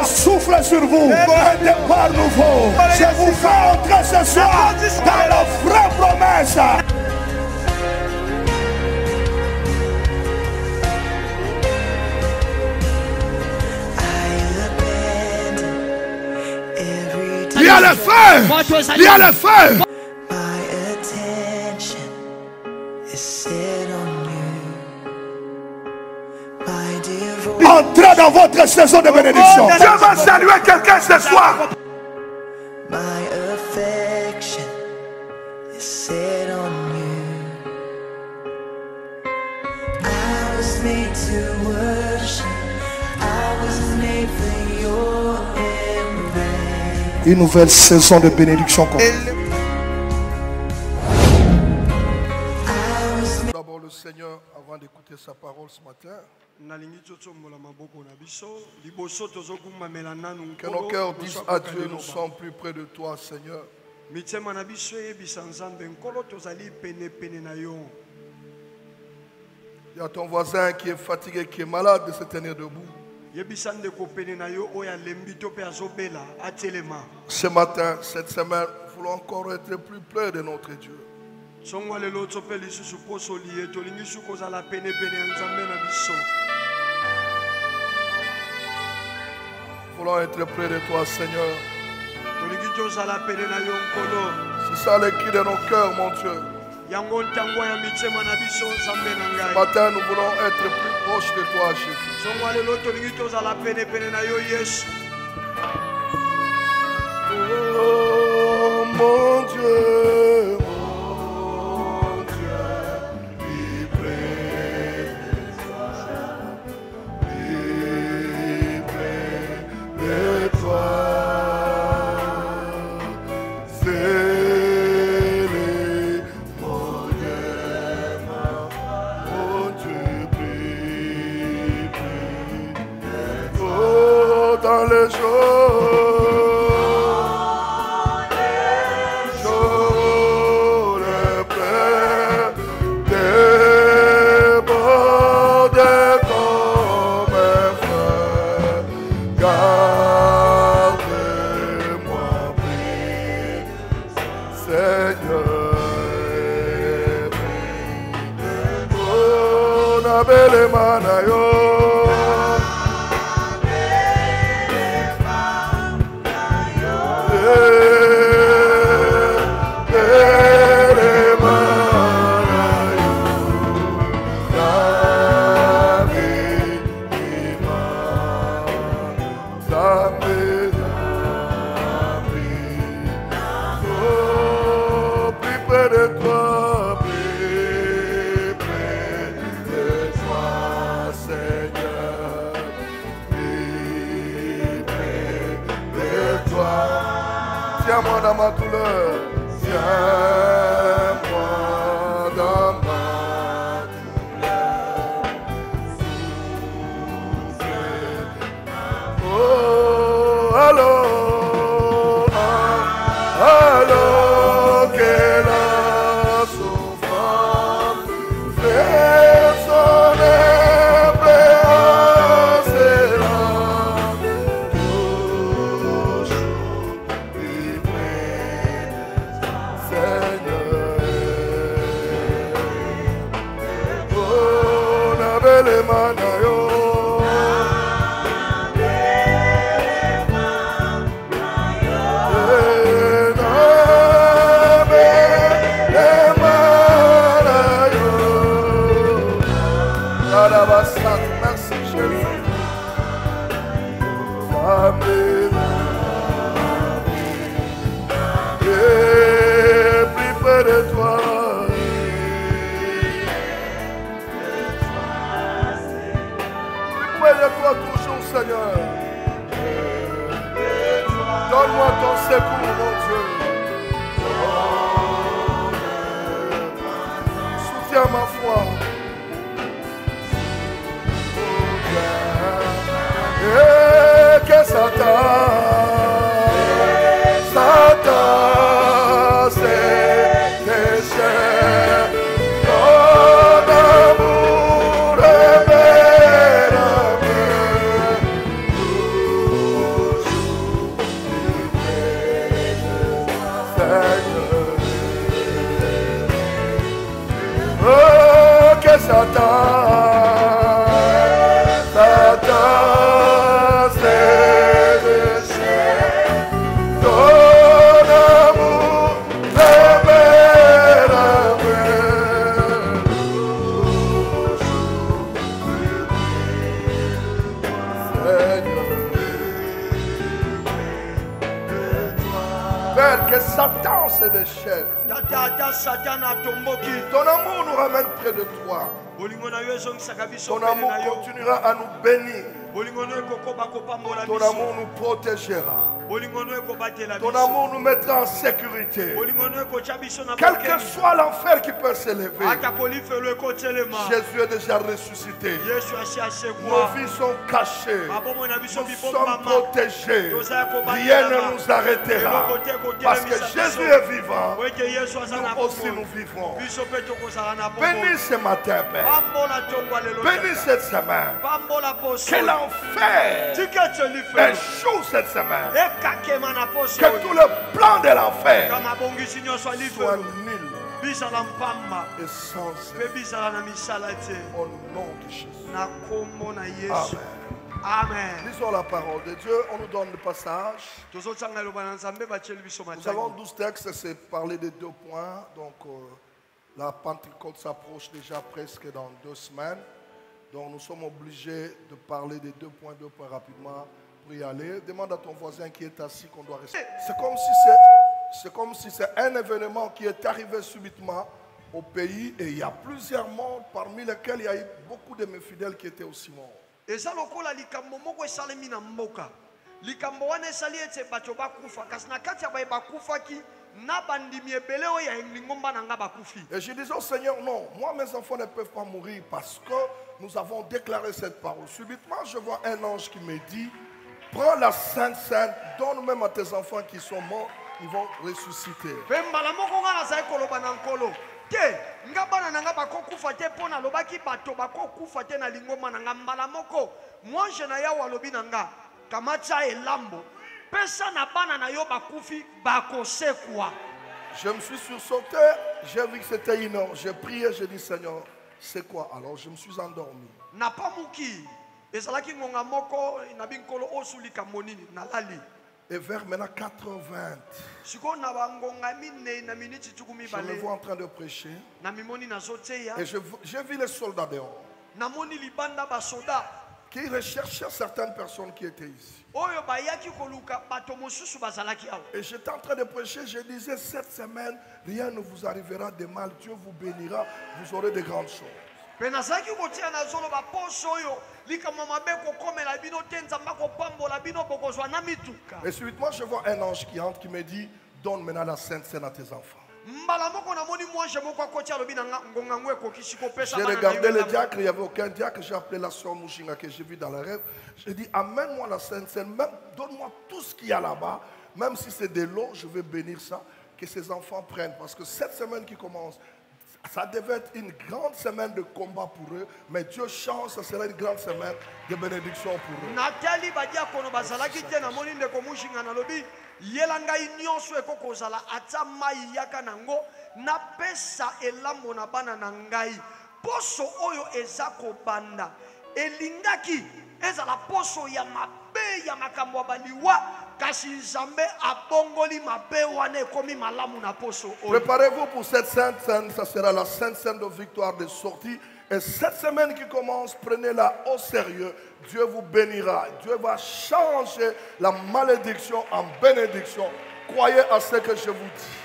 souffle sur vous. Un départ nouveau. Je vous fais entrer ce soir dans la vraie promesse. Il y a le feu! Il y a le feu! Entrez dans votre saison de bénédiction. Dieu va saluer quelqu'un ce soir. Une nouvelle saison de bénédiction. D'abord le Seigneur, avant d'écouter sa parole ce matin, que nos cœurs disent à Dieu, nous sommes plus près de toi, Seigneur. Il y a ton voisin qui est fatigué, qui est malade de se tenir debout. Ce matin, cette semaine, nous voulons encore être plus près de notre Dieu. Nous voulons être près de toi, Seigneur. C'est ça le cri de nos cœurs, mon Dieu. Ce matin, nous voulons être plus proches de toi, Jésus. Oh, mon Dieu, plus près de toi. Dans les jours les plaies débordent comme un feu. Garde-moi près, Seigneur. Oh, nabele manayo. Tiens-moi dans ma douleur, tiens-moi dans ma douleur. Oh, alors que la souffrance fait son influence là. Merci Jésus. Et plus près de toi. Plus près de toi toujours, Seigneur. Donne-moi ton secours, mon Dieu. Soutiens ma foi. Et que Satan, c'est péché. Ton amour est Père, que Satan se déchaîne. Ton amour nous ramène près de toi. Ton amour continuera à nous bénir. Ton amour nous protégera. Ton amour nous mettra en sécurité. Quel que soit l'enfer qui peut s'élever, Jésus est déjà ressuscité. Nos vies sont cachées. Nous sommes protégés. Rien ne nous arrêtera. Parce que Jésus est vivant. Nous aussi nous vivrons. Bénis ce matin, Père. Bénis cette semaine. Que l'enfer échoue cette semaine. Que tout le plan de l'enfer soit nul et sans effet. Au nom de Jésus. Amen. Amen. Lisons la parole de Dieu. On nous donne le passage. Nous avons 12 textes. C'est parler de 2 points. Donc la Pentecôte s'approche déjà presque dans 2 semaines. Donc nous sommes obligés de parler des 2 points rapidement pour y aller. Demande à ton voisin qui est assis qu'on doit rester. C'est comme si c'est un événement qui est arrivé subitement au pays et il y a plusieurs morts parmi lesquels il y a eu beaucoup de mes fidèles qui étaient aussi morts. Et je disais au Seigneur, non, moi mes enfants ne peuvent pas mourir parce que nous avons déclaré cette parole. Subitement, je vois un ange qui me dit, prends la Sainte Sainte, donne même à tes enfants qui sont morts, ils vont ressusciter. Je me suis sursauté, j'ai vu que c'était une heure. J'ai prié, j'ai dit Seigneur, c'est quoi? Alors je me suis endormi. Et vers maintenant 4h20, je me vois en train de prêcher. Et j'ai vu les soldats dehors qui recherchaient certaines personnes qui étaient ici. Et j'étais en train de prêcher, je disais, cette semaine, rien ne vous arrivera de mal, Dieu vous bénira, vous aurez de grandes choses. Et subitement, je vois un ange qui entre, qui me dit, donne maintenant la Sainte Seine à tes enfants. J'ai regardé le diacre, il n'y avait aucun diacre. J'ai appelé la soeur Mouchinga que j'ai vue dans le rêve. J'ai dit, amène-moi la Sainte Seine, donne-moi tout ce qu'il y a là-bas. Même si c'est de l'eau, je vais bénir ça, que ces enfants prennent. Parce que cette semaine qui commence, ça devait être une grande semaine de combat pour eux. Mais Dieu change, ça sera une grande semaine de bénédiction pour eux. Yelanga nyonso ekokozala ata mai yaka nango na pesa elambo na bana na ngai poso oyo ezako banda elingaki ezala poso ya mabe ya makambo baliwa kasi nzambe abongoli mabe wana ekomi malamu na poso oyo. Préparez-vous pour cette sainte scène, ça sera la sainte scène de victoire de sortie. Et cette semaine qui commence, prenez-la au sérieux. Dieu vous bénira. Dieu va changer la malédiction en bénédiction. Croyez à ce que je vous dis.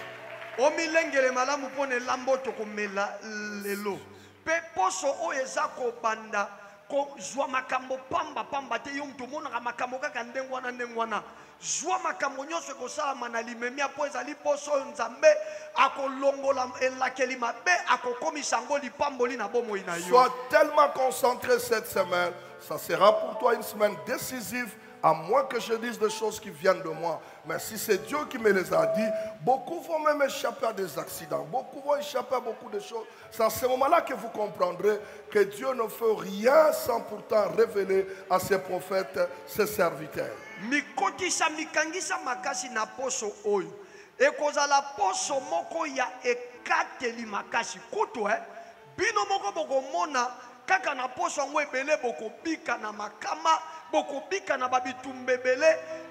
Soit makambo nyonso ekosala na limemia po ezali poso nzambe akolongola elakeli mabe akokomisa ngo lipamboli na bomoi na yo. Sois tellement concentré cette semaine, ça sera pour toi une semaine décisive, à moins que je dise des choses qui viennent de moi. Mais si c'est Dieu qui me les a dit, beaucoup vont même échapper à des accidents, beaucoup vont échapper à beaucoup de choses. C'est à ce moment-là que vous comprendrez que Dieu ne fait rien sans pourtant révéler à ses prophètes, ses serviteurs. Mikotisa mikangisa makasi na poso oyo ekozala poso moko ya ekateli makasi kutu bino moko bokomona kaka na poso ngo ebele bokobika na makama bokobika na babitumbebele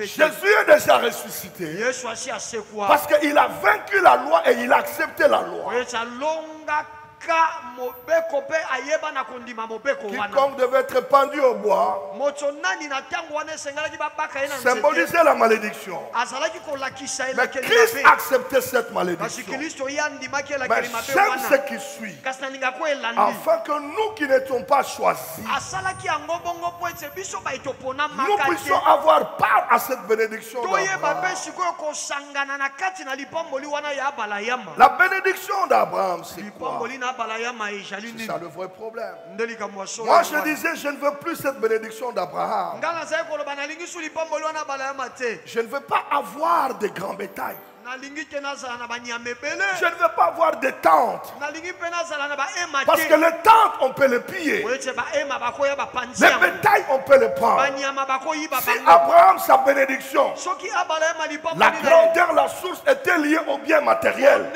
Jésus est déjà ressuscité. Parce qu'il a vaincu la loi et il a accepté la loi. Quiconque devait être pendu au bois symbolisait la malédiction. Mais Christ acceptait cette malédiction. Mais j'aime ce qui suit. Afin que nous qui n'étions pas choisis, nous puissions avoir part à cette bénédiction d'Abraham. La bénédiction d'Abraham, c'est quoi? C'est ça le vrai problème. Moi je disais, je ne veux plus cette bénédiction d'Abraham. Je ne veux pas avoir de grands bétails. Je ne veux pas avoir de tentes. Parce que les tentes, on peut les piller. Les bétails, on peut les prendre. Si Abraham, sa bénédiction, la grandeur, la source était liée aux biens matériels.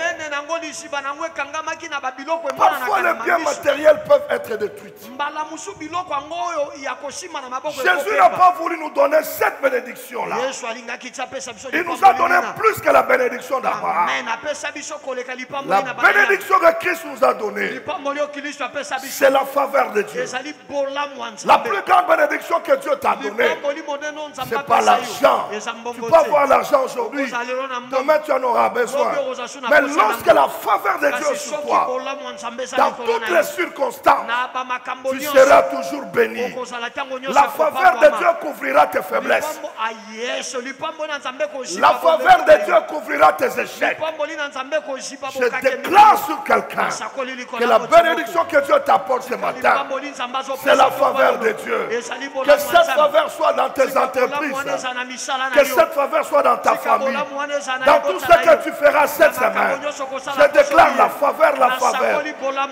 Parfois, les biens matériels peuvent être détruits. Jésus n'a pas voulu nous donner cette bénédiction-là. Il nous a donné plus que la bénédiction d'Abraham. La bénédiction que Christ nous a donnée, c'est la faveur de Dieu. La plus grande bénédiction que Dieu t'a donnée, ce n'est pas l'argent. Tu peux avoir l'argent aujourd'hui, demain tu en auras besoin. Mais lorsque la faveur de Dieu est sur toi, dans toutes les circonstances, tu seras toujours béni. La faveur de Dieu couvrira tes faiblesses. La faveur de Dieu couvrira tes échecs. Je déclare sur quelqu'un que la bénédiction que Dieu t'apporte ce matin, c'est la faveur de Dieu. Que cette faveur soit dans tes entreprises, que cette faveur soit dans ta famille, dans tout ce que tu feras cette semaine. Je déclare la faveur, la faveur.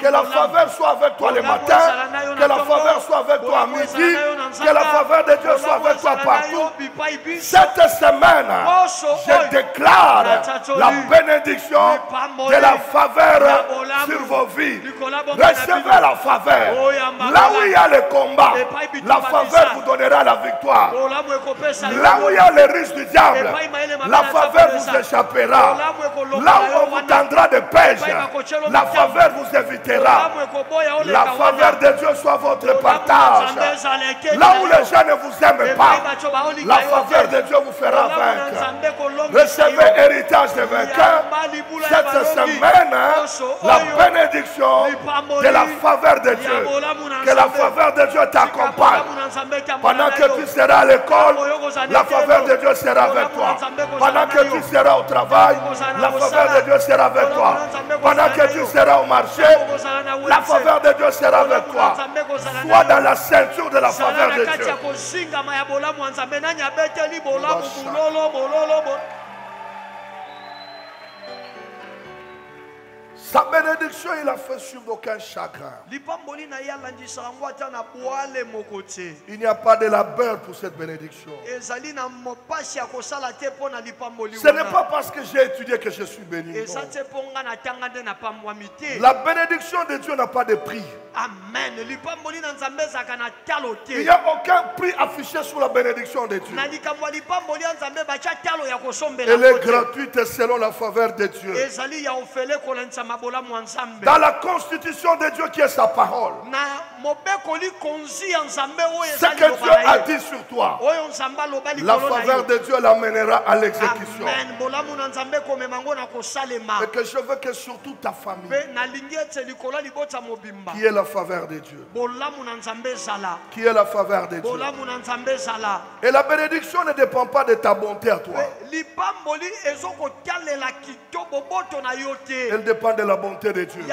Que la faveur soit avec toi le matin, que la faveur soit avec toi à midi, que la faveur de Dieu soit avec toi partout. Cette semaine, je déclare la bénédiction de la faveur sur vos vies. Recevez la faveur. Là où il y a le combat, la faveur vous donnera la victoire. Là où il y a le risque du diable, la faveur vous échappera. Là où on vous tendra des pièges, la faveur vous évitera. La faveur de Dieu soit votre partage. Là où les gens ne vous aiment pas, la faveur de Dieu vous fera vaincre. Recevez héritage de vainqueur. Cette semaine, la bénédiction de la faveur de Dieu. Que la faveur de Dieu t'accompagne. Pendant que tu seras à l'école, la faveur de Dieu sera avec toi. Pendant que tu seras au travail, la faveur de Dieu sera avec toi. Pendant que tu seras au marché, la faveur de Dieu sera avec toi. Sois dans la ceinture de la faveur de Dieu. Sa bénédiction, il a fait sur aucun chagrin. Il n'y a pas de labeur pour cette bénédiction. Ce n'est pas parce que j'ai étudié que je suis béni. La bénédiction de Dieu n'a pas de prix. Amen. Il n'y a aucun prix affiché sur la bénédiction de Dieu. Elle est gratuite selon la faveur de Dieu. Dans la constitution de Dieu qui est sa parole, ce que Dieu a dit sur toi, la faveur de Dieu l'amènera à l'exécution. Et que je veux que surtout ta famille, qui est la faveur de Dieu, qui est la faveur de Dieu. Et la bénédiction ne dépend pas de ta bonté à toi. Elle dépend de la bonté de Dieu.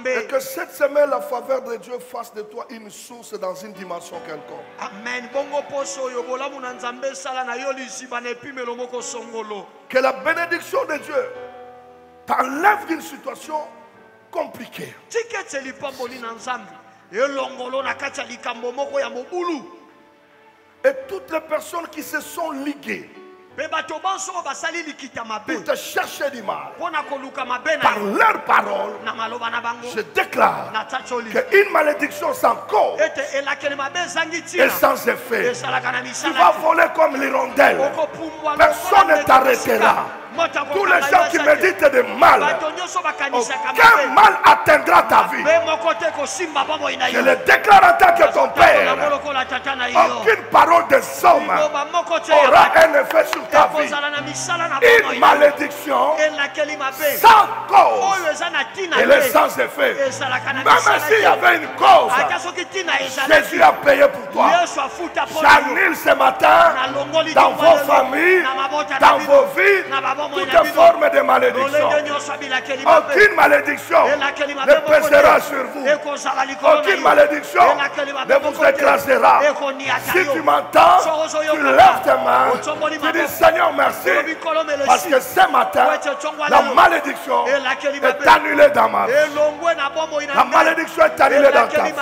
Et que cette semaine, la faveur de Dieu fasse de toi une source dans une dimension quelconque. Amen. Que la bénédiction de Dieu t'enlève d'une situation compliquée. Et toutes les personnes qui se sont liguées pour te chercher du mal. Par leurs paroles, je déclare qu'une malédiction sans cause et sans effet, tu vas voler comme l'hirondelle. Personne ne t'arrêtera. Tous les gens qui méditent de mal, aucun mal atteindra ta vie. Je le déclare en tant que ton père. Aucune parole des hommes aura un effet sur ta vie. Une malédiction sans cause et sans effet. Même s'il y avait une cause, Jésus a payé pour toi. J'annule ce matin dans vos familles, dans vos vies, toute forme de malédiction. Aucune malédiction ne pèsera sur vous. Aucune malédiction ne vous écrasera. Si tu m'entends, tu lèves tes mains, tu dis Seigneur merci, parce que ce matin, la malédiction est annulée dans ma vie. La malédiction est annulée dans ta vie.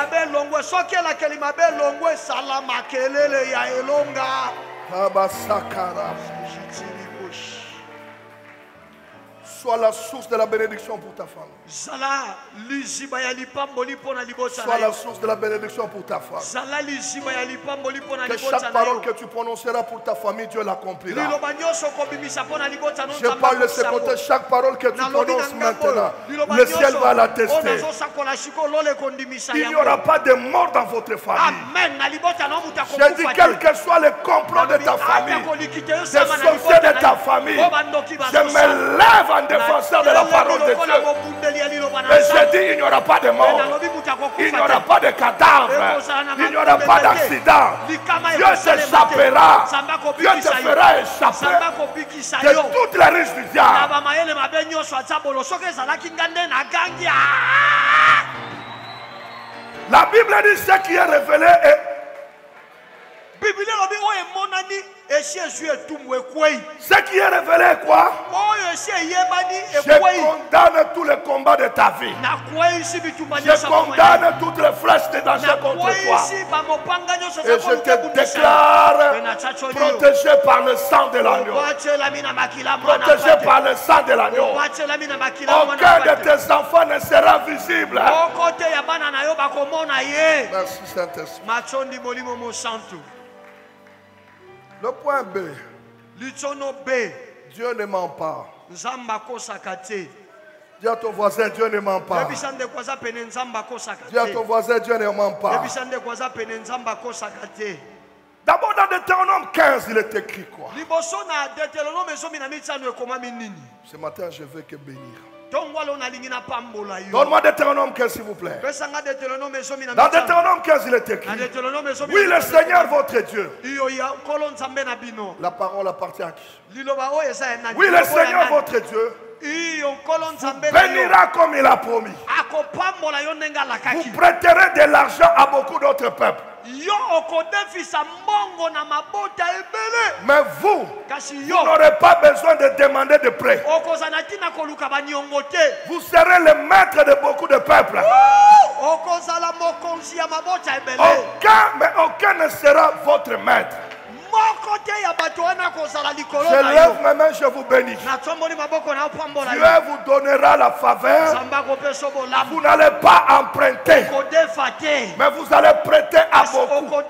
Sois la source de la bénédiction pour ta femme. Sois la source de la bénédiction pour ta femme. Que chaque parole que tu prononceras pour ta famille, Dieu l'accomplira. Je parle de ce côté, chaque parole que tu prononces maintenant, le ciel va l'attester. Il n'y aura pas de mort dans votre famille. Je dis quel que soit le complot de ta famille, des sorciers de ta famille, je me lève en défenseur de la parole de Dieu. Mais je dis il n'y aura pas de mort, il n'y aura pas de cadavre, il n'y aura pas d'accident. Dieu s'échappera, Dieu te fera échapper de toutes les riches du diable. La Bible dit ce qui est révélé est ce qui est révélé est quoi? Je condamne tous les combats de ta vie. Je condamne toutes les flèches de danger contre toi. Et je te déclare protégé par le sang de l'agneau. Protégé par le sang de l'agneau. Aucun de tes enfants ne sera visible. Merci Saint-Esprit. Le point B. Dieu ne ment pas. Dis à ton voisin, Dieu ne ment pas. Dis à ton voisin, Dieu ne ment pas. D'abord dans Deutéronome 15, il est écrit quoi? Ce matin, je veux que bénir. Donne-moi Deutéronome 15 s'il vous plaît. Dans Deutéronome 15 il est écrit: oui, le Seigneur votre Dieu. La parole appartient à qui? Oui, le Seigneur votre Dieu bénira comme il a promis. Vous prêterez de l'argent à beaucoup d'autres peuples. Mais vous n'aurez pas besoin de demander de prêt. Vous serez le maître de beaucoup de peuples. Aucun ne sera votre maître. Je lève mes mains, je vous bénis. Dieu vous donnera la faveur. Vous n'allez pas emprunter, mais vous allez prêter à beaucoup.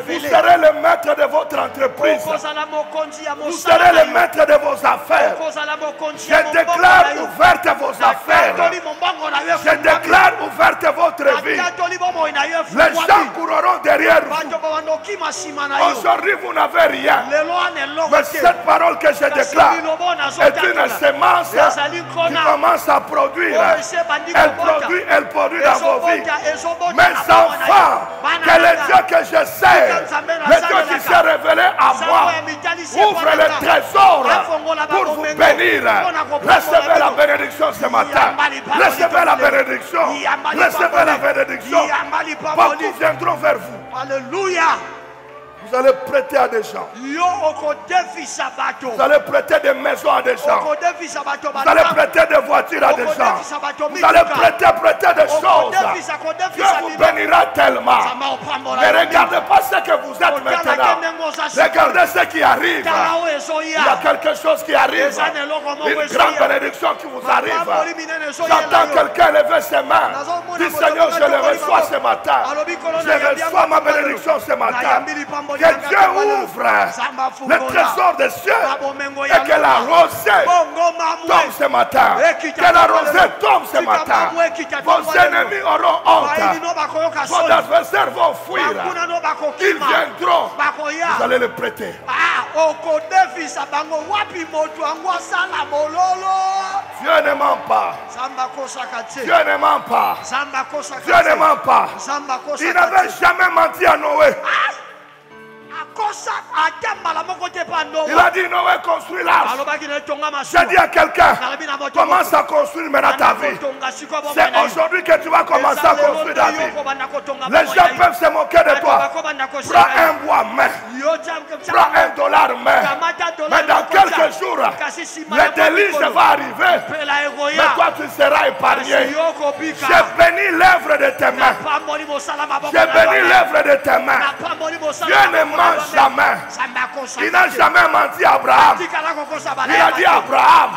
Vous serez le maître de votre entreprise. Vous serez le maître de vos affaires. Je déclare ouverte vos affaires. Je déclare ouverte votre vie. Les gens courront derrière vous. Aujourd'hui, vous n'avez rien. Mais cette parole que je déclare est une semence qui commence à produire. Elle produit dans vos vies. Mes enfants, que le Dieu que je sais, le Dieu qui s'est révélé à moi, ouvre le trésor pour vous bénir. Recevez la bénédiction ce matin. Recevez la bénédiction. Recevez la bénédiction. Beaucoup viendront vers vous. Alléluia. Vous allez prêter à des gens. Vous allez prêter des maisons à des gens. Vous allez prêter des voitures à des gens. Vous allez prêter des choses. Dieu vous bénira tellement. Ne regardez pas ce que vous êtes maintenant. Regardez ce qui arrive. Il y a quelque chose qui arrive. Une grande bénédiction qui vous arrive. J'entends quelqu'un lever ses mains. Dis Seigneur, je le reçois ce matin. Je reçois ma bénédiction ce matin. Que Dieu ouvre le trésor des cieux et que la rosée tombe ce matin. Que la rosée tombe ce matin. Vos ennemis auront honte. Vos adversaires vont fuir. Ils viendront. Vous allez les prêter. Dieu ne ment pas. Dieu ne ment pas. Dieu ne ment pas. Il n'avait jamais menti à Noé. Il a dit Noé construit l'arche. J'ai dit à quelqu'un, commence à construire maintenant ta vie. C'est aujourd'hui que tu vas commencer à construire ta vie. Les gens peuvent se moquer de toi. Prends un bois main. Prends $1 main. Mais dans quelques jours, le délice va arriver. Mais toi tu seras épargné. J'ai béni l'œuvre de tes mains. J'ai béni l'œuvre de tes mains. Dieu ne ment jamais. Il n'a jamais menti à Abraham. Il a dit à Abraham,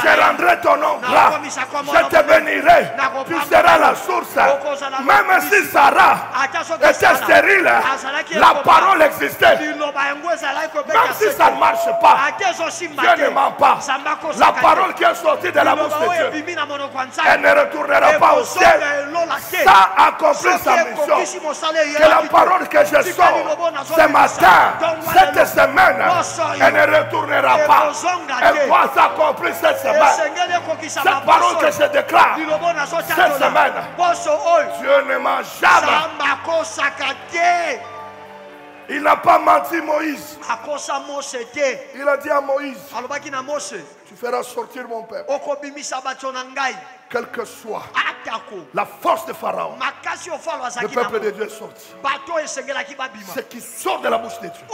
je rendrai ton nom grand. Je te bénirai. Tu seras la source. Même si Sarah était stérile, la parole existait. Même si ça ne marche pas, Dieu ne ment pas. La parole qui est sortie de la bouche de Dieu, elle ne retournera pas au ciel sans accomplir sa mission. Que la parole que je sors ce matin, cette semaine, elle ne retournera pas. Elle va s'accomplir cette semaine. Cette parole que je déclare cette semaine, Dieu ne ment jamais. Il n'a pas menti Moïse. Il a dit à Moïse, tu feras sortir mon peuple. Quelle que soit la force de Pharaon, le peuple de Dieu est sorti. Ce qui sort de la bouche de Dieu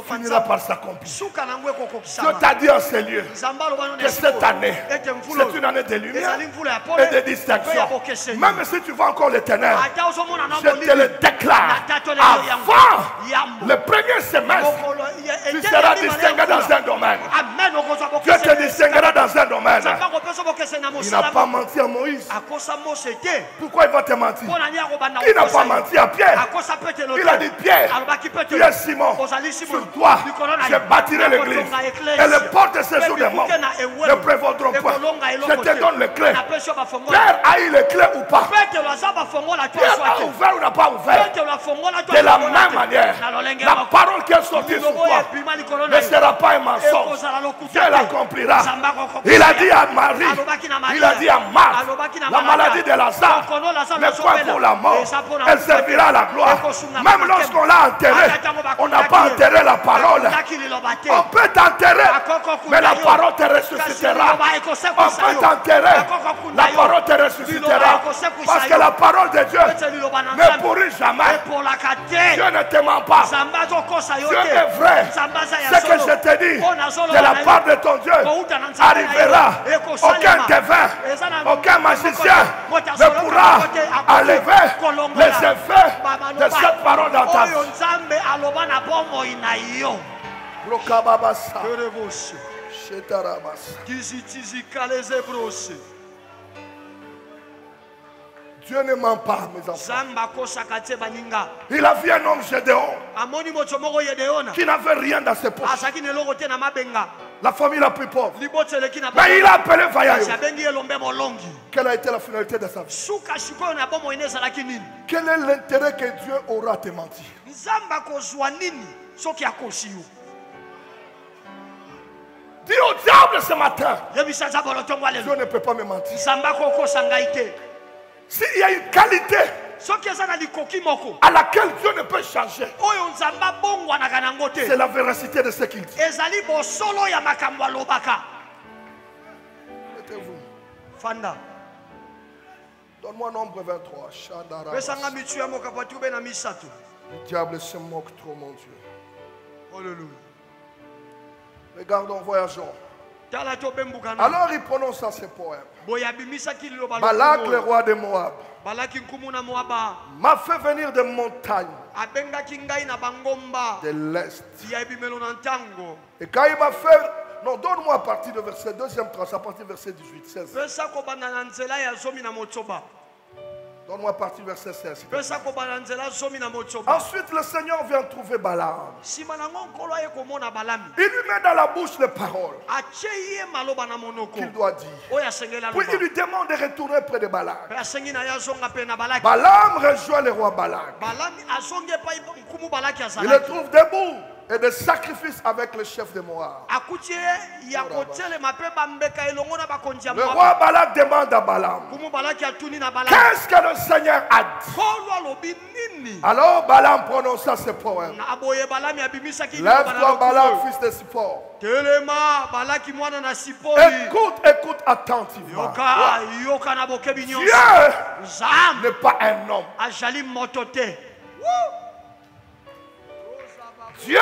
finira par s'accomplir. Dieu t'a dit en ces lieux que cette année, c'est une année de lumière et de distinction. Même si tu vois encore les ténèbres, je te le déclare. Avant le premier semestre, tu seras distingué dans un domaine. Dieu te distinguera dans un domaine. Il n'a pas menti à Moïse. Pourquoi il va te mentir? Il n'a pas menti à Pierre. Il a dit Pierre, tu es Simon. Sur toi, je bâtirai l'église. Et les portes de séjour des morts ne prévaudront point. Je te donne les clés. Pierre a eu les clés ou pas? Pierre a ouvert ou n'a pas ouvert? De la même manière, la parole qui est sortie sur toi ne sera pas un mensonge. Dieu l'accomplira. Il a dit à Marie, il a dit à Marc, la maladie de Lazare n'est pas pour la mort, elle servira à la gloire. Même lorsqu'on l'a enterré, on n'a pas enterré la parole. On peut t'enterrer, mais la parole te ressuscitera. On peut t'enterrer, la parole te ressuscitera. Parce que la parole de Dieu ne pourrit jamais. Dieu ne te ment pas. Dieu est vrai. Ce que je te dis de la part de ton Dieu arrivera. Aucun devin, aucun magicien ne pourra enlever les effets de cette parole dans ta vie. Dieu ne ment pas, mes enfants. Il a vu un homme Gédéon qui n'avait rien dans ses poches. La famille la plus pauvre. Mais il a appelé Vayayo. Quelle a été la finalité de sa vie? Quel est l'intérêt que Dieu aura à te mentir? Dis au diable ce matin, Dieu ne peut pas me mentir. S'il y a une qualité à laquelle Dieu ne peut changer, c'est la véracité de ce qu'il dit. Mettez-vous. Fanda. Donne-moi Nombre 23. Le diable se moque trop, mon Dieu. Alléluia. Regardons, voyageons. Alors il prononce ces poèmes. Balak, le roi de Moab, m'a fait venir des montagnes de l'Est. Et quand il m'a fait... Non, donne-moi à partir de verset 2e tranche, à partir du verset 18, 16. Donne-moi à partir du verset 16. Ensuite, le Seigneur vient trouver Balaam. Il lui met dans la bouche les paroles qu'il doit dire. Puis il lui demande de retourner près de Balaam. Balaam rejoint le roi Balak. Il le trouve debout et des sacrifices avec le chef de Moab. Le roi Balak demande à Balaam, qu'est-ce que le Seigneur a dit? Alors Balaam prononça ce poème. Lève-toi Balaam, fils de Sippor. Écoute attentivement. Dieu n'est pas un homme. Dieu,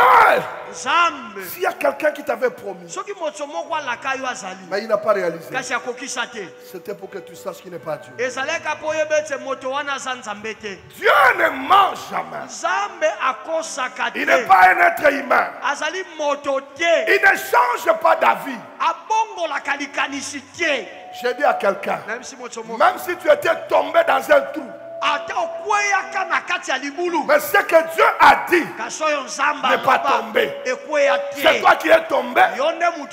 s'il y a quelqu'un qui t'avait promis, mais il n'a pas réalisé, c'était pour que tu saches qu'il n'est pas Dieu. Dieu ne ment jamais. Il n'est pas un être humain. Il ne change pas d'avis. J'ai dit à quelqu'un, même si tu étais tombé dans un trou, mais ce que Dieu a dit n'est pas tombé. C'est toi qui es tombé,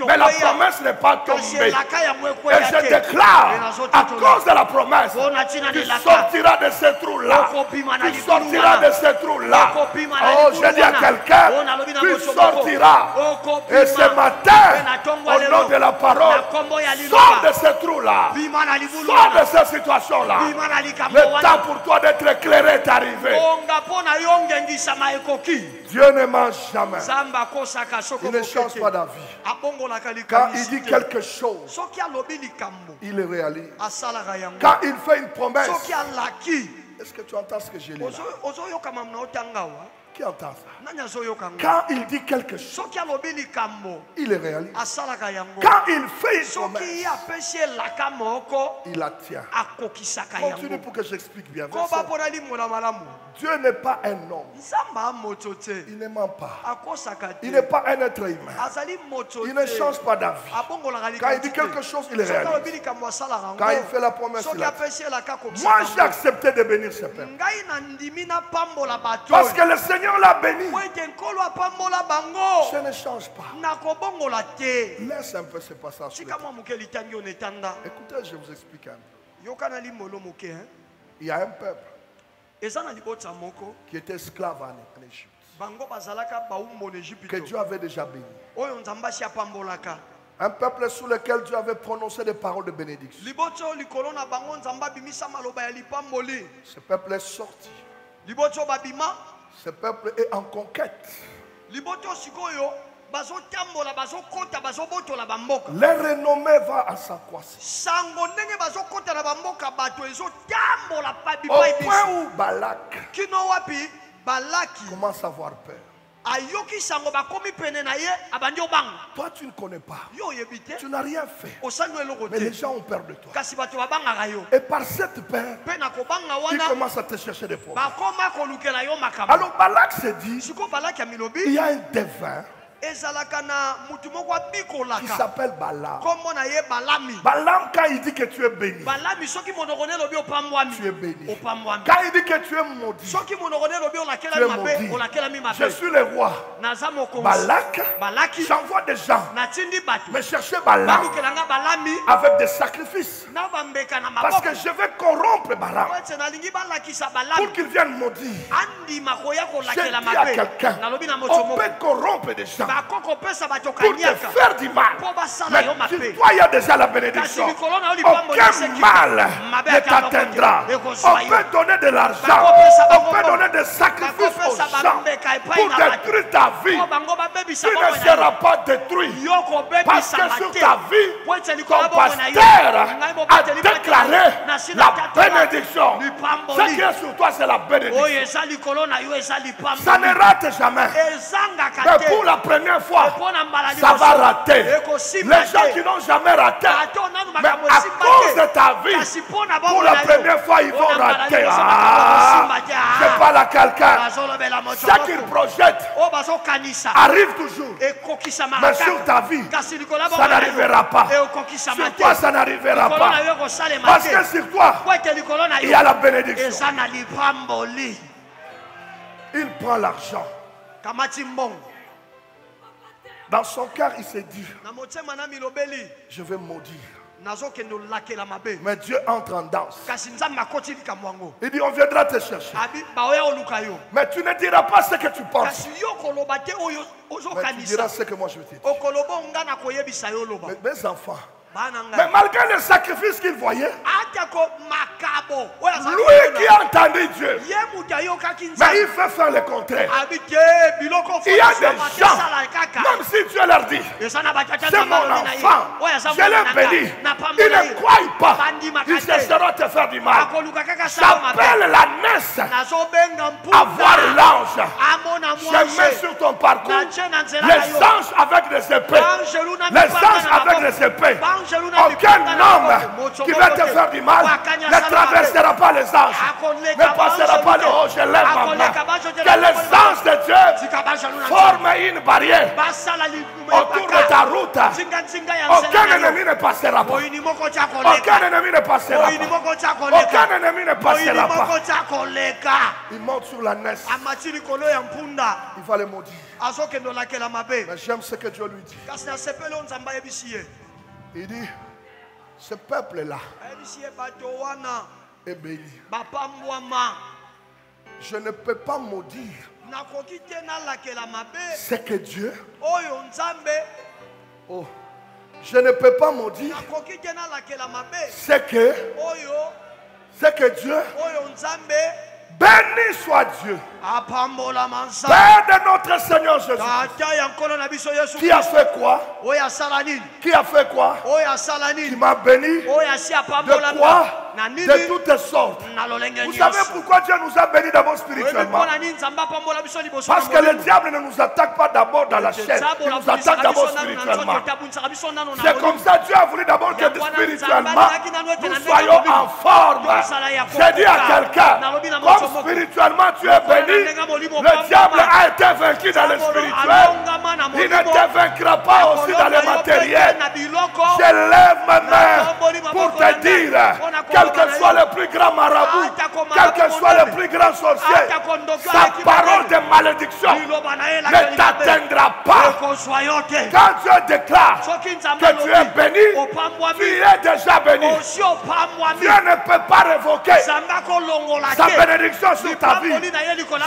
mais la promesse n'est pas tombée. Et je déclare, à cause de la promesse, tu sortiras de ce trou-là. Tu sortiras de ce trou-là. Oh, je dis à quelqu'un, tu sortiras. Et ce matin, au nom de la parole, sors de ce trou-là. Sors de cette situation-là. Le temps pour toi d'être éclairé est arrivé. Dieu ne ment jamais. Il ne change pas d'avis. Quand il dit quelque chose, il le réalise. Quand il fait une promesse, est-ce que tu entends ce que je lis là? Qui entend ça? Quand il dit quelque chose, il le réalise. Quand il fait une promesse, il la tient. Continue pour que j'explique bien. Dieu n'est pas un homme. Il ne ment pas. Il n'est pas un être humain. Il ne change pas d'avis. Quand il dit quelque chose, il le réalise. Quand il fait la promesse, il la tient. Moi, j'ai accepté de bénir ce peuple. Parce que le Seigneur l'a béni. Je ne change pas. Laisse un peu ce passage. Écoutez, je vous explique un peu. Il y a un peuple qui était esclave en Égypte, que Dieu avait déjà béni. Un peuple sur lequel Dieu avait prononcé des paroles de bénédiction. Ce peuple est sorti. Ce peuple est en conquête. Leur renommée va à s'accroître. Au point où Balak commence à avoir peur. Toi tu ne connais pas. Tu n'as rien fait. Mais les gens ont peur de toi. Et par cette peur, ils commencent à te chercher des problèmes. Alors Balak se dit, il y a un devin qui s'appelle Balaam. Balaam, quand il dit que tu es béni, tu es béni. Quand il dit que tu es maudit, tu es maudit. Je suis le roi. Balak, j'envoie des gens me chercher Balaam avec des sacrifices. Parce que je vais corrompre Balaam pour qu'il vienne maudire. Je dis à quelqu'un, on peut corrompre des gens pour te faire du mal. Mais sur toi, il y a déjà la bénédiction. Aucun mal ne t'atteindra. On peut donner de l'argent, on peut donner des sacrifices aux gens pour détruire ta vie. Tu ne seras pas détruit. Parce que sur ta vie, ton pasteur a déclaré la bénédiction. Ce qui est sur toi, c'est la bénédiction. Ça ne rate jamais. Mais pour la première fois, ça va rater. Les gens qui n'ont jamais raté, mais à cause de ta vie, pour la première fois, ils vont rater. Je parle à quelqu'un. Ce qu'ils projettent arrive toujours. Mais sur ta vie, ça n'arrivera pas. Sur toi, ça n'arrivera pas. Parce que sur toi, il y a la bénédiction. Il prend l'argent. Dans son cœur, il s'est dit, je vais maudire. Mais Dieu entre en danse. Il dit, on viendra te chercher. Mais tu ne diras pas ce que tu penses. Mais tu diras ce que moi je te dis. Mes enfants, mais malgré le sacrifice qu'il voyait, lui qui a entendu Dieu, mais il fait faire le contraire. Il y a des gens, même si Dieu leur dit, c'est mon enfant, je l'ai béni, ils ne croient pas, ils chercheront te faire du mal. J'appelle la naisse à voir l'ange. Je mets sur ton parcours les anges avec des épées. Les anges avec des épées. Aucun homme qui va te faire du mal ne traversera pas les anges, ne passera pas le haut. Je lève ma main. Que les anges de Dieu forment une barrière autour de ta route. Aucun ennemi ne passera pas. Aucun ennemi ne passera pas. Aucun ennemi ne passera pas. Il monte sur la naisse. Il va le maudire. Mais j'aime ce que Dieu lui dit. Il dit, ce peuple-là est béni. Je ne peux pas maudire ce que Dieu. Oh, je ne peux pas maudire ce que Dieu. Béni soit Dieu, Père de notre Seigneur Jésus, qui a fait quoi? Qui a fait quoi? Qui m'a béni de quoi? De toutes sortes. Vous savez pourquoi Dieu nous a bénis d'abord spirituellement? Parce que le diable ne nous attaque pas d'abord dans la chair, il nous attaque d'abord spirituellement. C'est comme ça Dieu a voulu d'abord que spirituellement nous soyons en forme. J'ai dit à quelqu'un, comme spirituellement tu es béni, le diable a été vaincu dans le spirituel, il ne te vaincra pas aussi dans le matériel. Je lève ma main pour te dire, quel que soit le plus grand marabout, quel que soit le plus grand sorcier, sa parole de malédiction ne t'atteindra pas. Quand Dieu déclare que tu es béni, tu es déjà béni. Dieu ne peut pas révoquer sa bénédiction sur ta vie.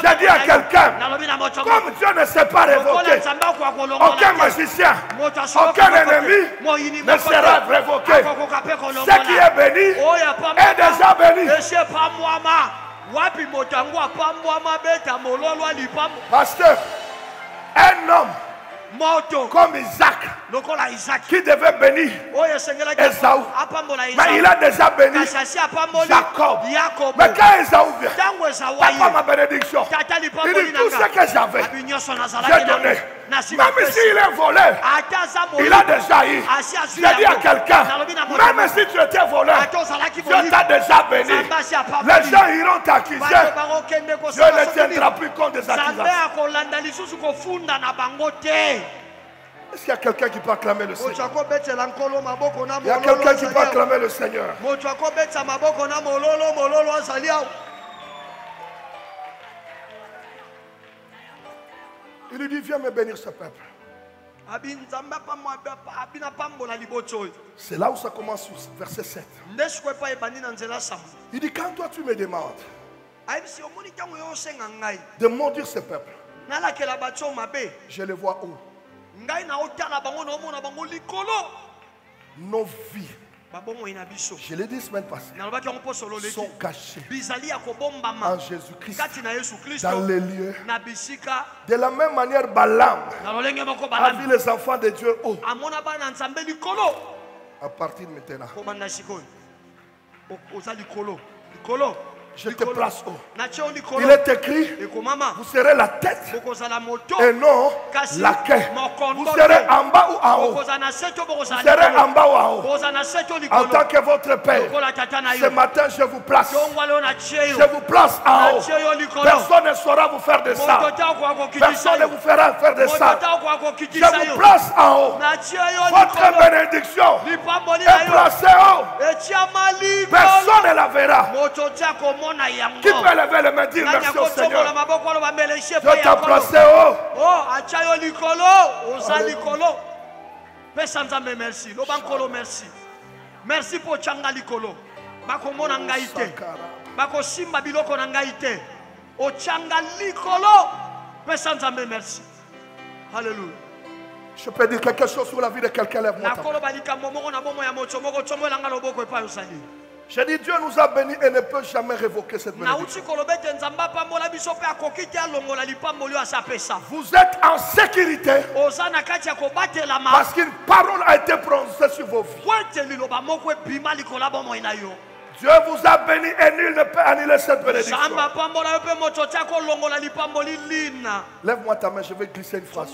J'ai dit à quelqu'un, comme Dieu ne sait pas révoquer, aucun magicien, aucun ennemi ne sera révoqué. Ce qui est béni est déjà béni. Pasteur, un homme comme Isaac qui devait bénir Esaü, mais il a déjà béni Jacob. Mais quand Esaü vient, papa ma bénédiction, il dit tout ce que j'avais, j'ai donné. Même s'il est voleur, il a déjà eu. J'ai dit à quelqu'un, même si tu étais voleur, Dieu t'a déjà béni. Les gens iront t'accuser. Dieu ne tiendra plus compte des accusations. Est-ce qu'il y a quelqu'un qui peut acclamer le Seigneur? Il y a quelqu'un qui peut acclamer le Seigneur. Il lui dit, viens me bénir ce peuple. C'est là où ça commence, verset 7. Il dit, quand toi tu me demandes de maudire ce peuple, je le vois où? Nos vies, je l'ai dit semaine passée, sont cachées en Jésus-Christ dans les lieux. De la même manière, Balaam a vu les enfants de Dieu haut. À partir de maintenant, je te place haut. Il est écrit, vous serez la tête et non la queue. Vous serez en bas ou en haut. Vous serez en bas ou en haut. En tant que votre Père, ce matin je vous place. Je vous place en haut. Personne ne saura vous faire de ça. Personne ne vous fera faire de ça. Je vous place en haut. Votre bénédiction est placée haut. Personne ne la verra. Qui peut lever le main et dire merci au Seigneur? Je t'ai placé haut. Merci. Merci. Merci pour Changa Likolo. Bakomona ngaite. Bakosimba biloko na ngaite. O Changa Likolo. Merci. Alléluia. Je peux dire quelque chose sur la vie de quelqu'un. Lève-moi. Je dis, Dieu nous a bénis et ne peut jamais révoquer cette bénédiction. Vous êtes en sécurité parce qu'une parole a été prononcée sur vos vies. Dieu vous a béni et nul ne peut annuler cette bénédiction. Lève-moi ta main, je vais glisser une phrase.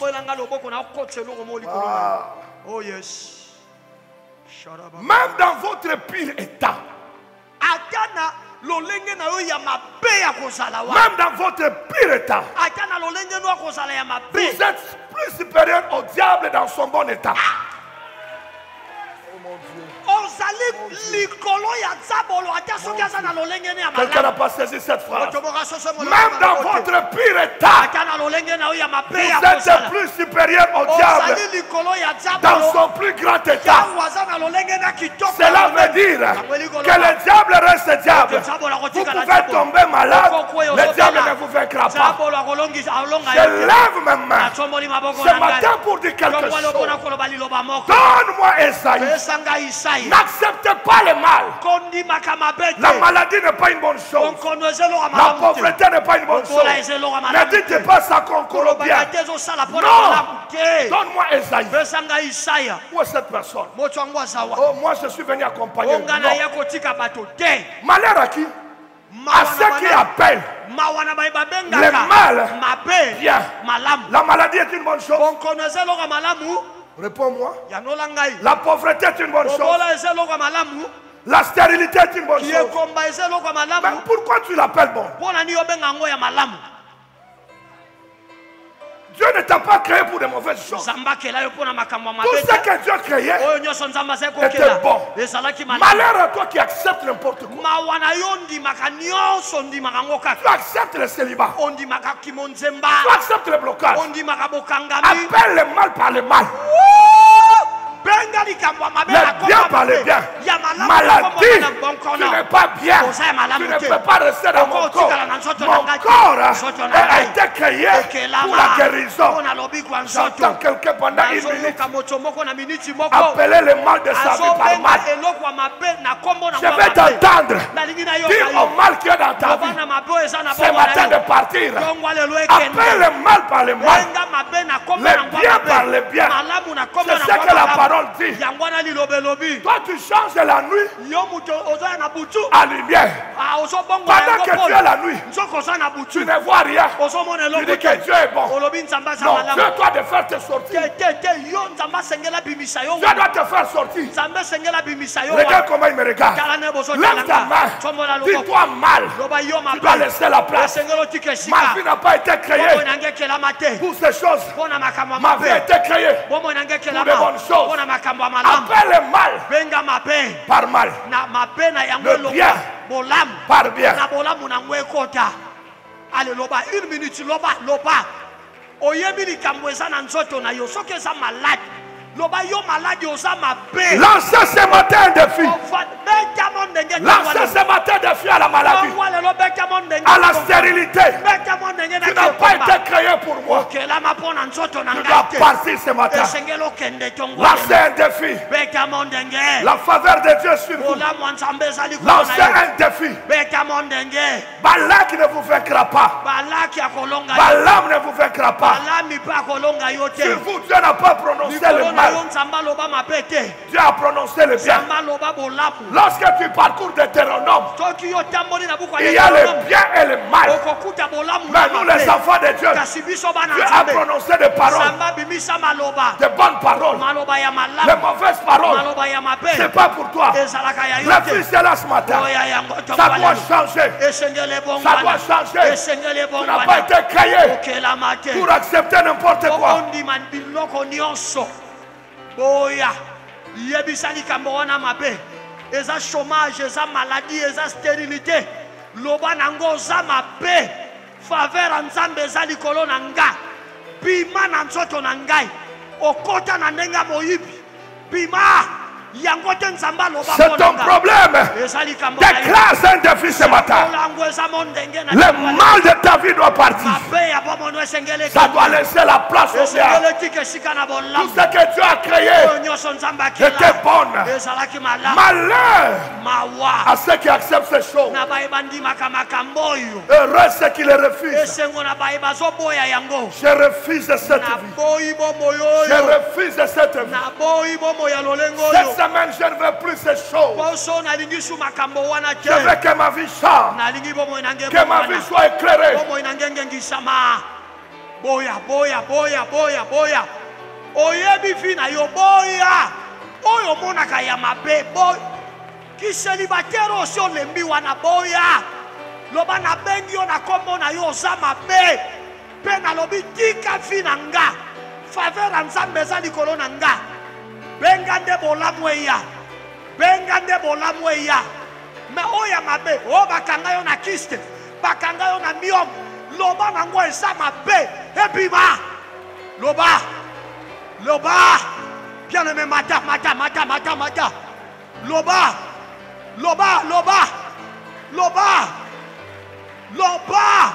Ah. Oh yes. Même dans votre pire état, même dans votre pire état, vous êtes plus supérieur au diable dans son bon état. Oh mon Dieu. Quelqu'un n'a pas saisi cette phrase. Même dans votre pire état, vous êtes plus supérieur au diable dans son plus grand état. Cela veut dire que le diable reste diable. Vous pouvez tomber malade, le diable ne vous vaincra pas. Je lève mes mains ce matin pour dire quelque chose. Donne-moi Esaïe. N'acceptez pas le mal. La maladie n'est pas une bonne chose. La pauvreté n'est pas une bonne chose. Ne dites pas ça qu'on bien. Non. Donne-moi Esaïe. Où est cette personne? Oh, moi je suis venu accompagner. Non. Malheur à qui? À ceux qui appellent le mal bien. La maladie est une bonne chose. Réponds-moi. La pauvreté est une bonne chose. La stérilité est une bonne chose. Mais pourquoi tu l'appelles bon? Dieu ne t'a pas créé pour de mauvaises choses. Tout ce que Dieu a créé était bon. Malheur à toi qui acceptes n'importe quoi. Tu acceptes le célibat. Tu acceptes le blocage. Appelle le mal par le mal. Le bien par le bien. Maladie, tu n'es pas bien. Tu ne peux pas rester dans mon corps. Mon corps a été créé pour la guérison. J'entends quelqu'un pendant une minute appeler le mal de sa vie par mal. Je vais t'entendre dire au mal qui est dans ta vie ce matin de partir. Appelle le mal par le mal, le bien par le bien. C'est ce que la parole dit. Toi tu changes la nuit à lumière. Pendant que tu es la nuit, tu ne vois rien. Tu dis que Dieu est bon. Non, Dieu doit te faire te sortir. Dieu doit te faire sortir. Regarde comment il me regarde. Lève ta main. Dis-toi mal. Tu dois laisser la place. Ma vie n'a pas été créée pour ces choses. Ma vie a été créée pour de bonnes choses. Appelle le mal par mal, le bien par bien. Allez, loba, une minute, loba. Oyebi likambo eza na nzoto na yo, soki eza malade. Loba yo malade oza mabe. Lancez ce matin un défi. Lancez ce matin un défi à la maladie, à la stérilité, Tu n'as pas été créé pour moi. Tu dois partir ce matin. Lancez un défi. La faveur de Dieu sur vous. Lancez un défi. Balak ne vous vaincra pas. Balaam ne vous vaincra pas. Sur vous, Dieu n'a pas prononcé le mal. Dieu a prononcé le bien. Lorsque tu parcours Deutéronome, il y a le bien et le mal. Mais nous, les enfants de Dieu, Dieu a prononcé des paroles, des bonnes paroles. Les mauvaises paroles, ce n'est pas pour toi. Le fils est là ce matin. Ça doit changer. Ça doit changer. Tu n'as pas été créé pour accepter n'importe quoi. Eza chômage, eza maladie, eza stérilité. Loba nango za mabe. Faveur nzambe eza likolo nanga. Bima na nzoto nangai. Okota na nenga moyibi. Bima. C'est ton problème. Déclare un défi ce matin. Le mal de ta vie doit partir. Ça doit laisser la place au bien. Tout ce que tu as créé était bon. Malheur à ceux qui acceptent ces choses. Heureux ceux qui les refusent. Je refuse cette vie. Je refuse cette vie. Cette semaine, je ne veux plus ces choses. Je veux que ma vie change. Que ma vie soit éclairée. Boya, boya, boya, boya, boya. Oyebi fina yo boya. Oyo monaka ya mabe boy. Ki célibataire aussi on lembi wana boya. Loba na bengi yo na kombo na yo za mabe. Pe na lobi tika fina nga. Faveur nzambe za likolo na nga. Bengande bolamweya. Bengande bolamweya. Me oya mabe. O bakanga yo na kiste. Bakanga yo na miom. Loba nango esa mabe. Ebima. Loba. Loba. Bien aimé mata. Loba. Loba. Loba. Loba. Loba.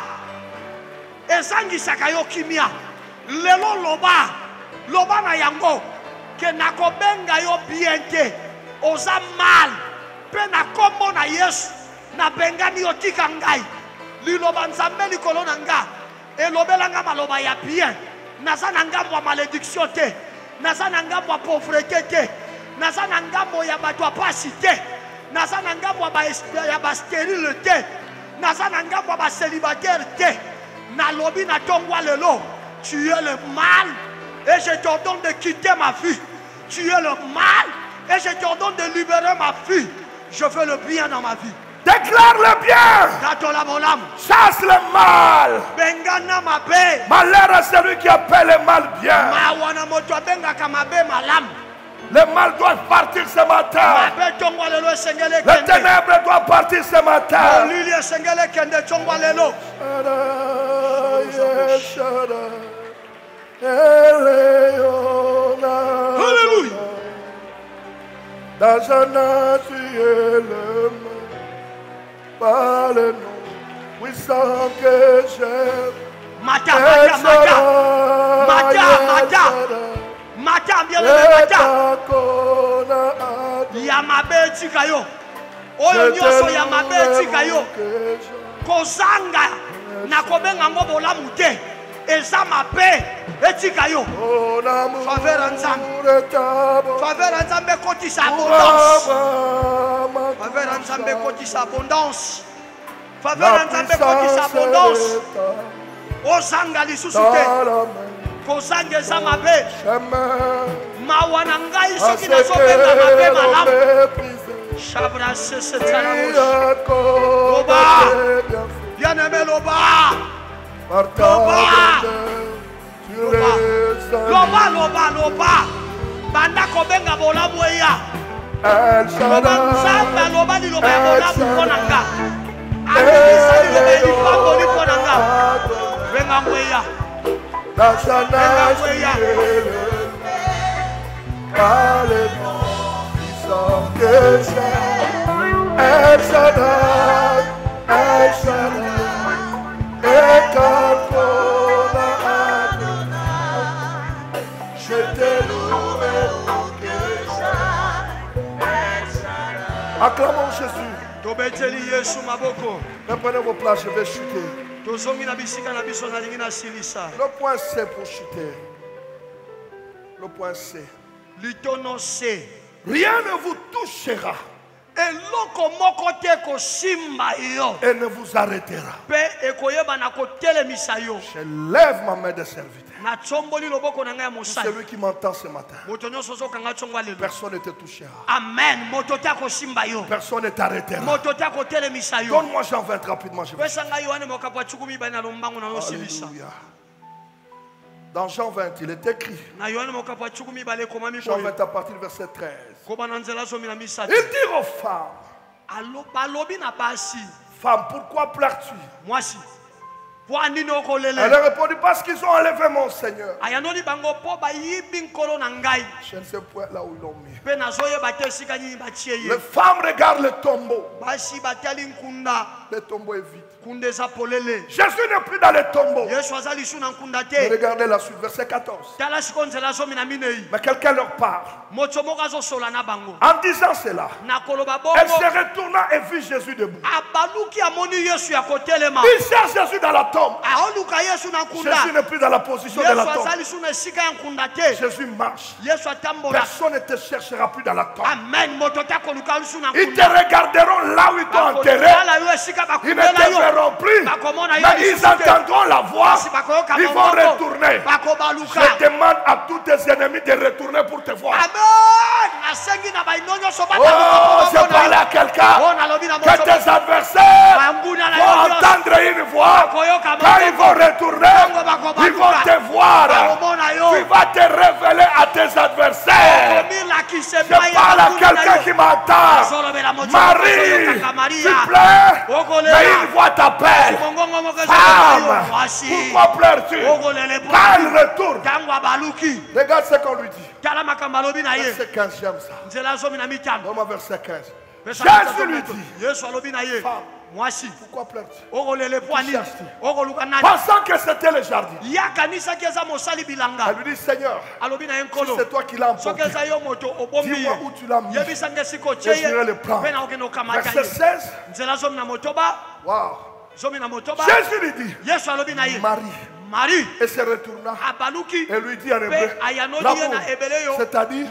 Ezangi sakayo kimia. Lelo loba. Loba na yango. Que nakobenga yo biente. Oza mal. Pe na kombo na Yesu. Na bengani yo tika ngai. Liloba nzambe likolo nanga. Elobelanga maloba ya bien. Naza nanga mwa malédiction te. Naza nanga mwa pauvreté te. Naza nanga mwa ya bato apasi te. Naza nanga mwa ya ba stérile te. Naza nanga mwa ba célibataire te. Na lobi na tongwa lelo. Tu es le mal et je t'ordonne de quitter ma vie. Tu es le mal et je t'ordonne de libérer ma vie. Je veux le bien dans ma vie. Déclare le bien. Chasse le mal. Malheur à celui qui appelle le mal bien. Le mal doit partir ce matin. Le ténèbre doit partir ce matin. Alléluia. Dajana, tu es le mal. Par le nom puissant que j'aime. Mata, bien aimé mata. Yamabe tikayo. Oyo nyoso yamabe tikayo. Kozanga nakobenga ngo bolamu te. Eza mabe etikayo. Faveur nzambe. Faveur nzambe kotisa abondance. Faveur nzambe kotisa abondance. Faveur nzambe kotisa abondance. Ozanga lisusu te. Kozanga eza mabe. Mawana ngai soki nazobenga mabe malamu. Shabra sese tsalamush. Loba. Bien aimé Loba. Loba. Banda kobenga bolamu eya. Loba nzambe loba ni loba bolamu konanga. Alisa ni loba ni famboli konanga. Benga mweya. Benga mweya. El Shaddai. Acclamons Jésus. Reprenez vos places, je vais chuter. Le point C pour chuter. Le point C. Rien ne vous touchera. Et ne vous arrêtera. Je lève ma main de serviteur. Celui qui m'entend ce matin. Personne ne te touchera. Amen. Personne ne t'arrêtera. Donne-moi Jean 20 rapidement. Je vais. Alléluia. Dans Jean 20, il est écrit. Jean 20 à partir du verset 13. Il dit aux femmes. Femme, pourquoi pleures-tu? Elle a répondu parce qu'ils ont enlevé mon Seigneur. Je ne sais pas là où ils l'ont mis. Les femmes regardent le tombeau. Le tombeau est vide. Jésus n'est plus dans le tombeau. Regardez la suite, verset 14. Mais quelqu'un leur parle. En disant cela, elle se retourna et vit Jésus debout. Il cherche Jésus dans la tombe. Jésus n'est plus dans la position de la tombe. Jésus marche. Personne ne te cherchera plus dans la tombe. Ils te regarderont là où ils t'ont enterré. Ils ne te verront plus. Mais ils entendront la voix. Ils vont retourner. Je demande à tous tes ennemis de retourner pour te voir. Oh, je parle à quelqu'un. Que tes adversaires vont entendre une voix. Quand ils vont retourner, ils vont te voir. Tu vas te révéler à tes adversaires. Je parle à quelqu'un qui m'entend. Marie, tu pleures, mais une voix t'appelle. Femme, pourquoi pleures-tu? Quand elle retourne, regarde ce qu'on lui dit. Verset 15, j'aime ça. Donne-moi verset 15. Jésus lui dit, femme, pourquoi pleures-tu? Pensant que c'était le jardin. Elle lui dit, Seigneur, si c'est toi qui l'as emporté, dis-moi où tu l'as mis. Et j'irai le prendre. Verset 16. Wow. Jésus lui dit, Marie. Et se retourna et lui dit en hébreu, l'amour, c'est-à-dire,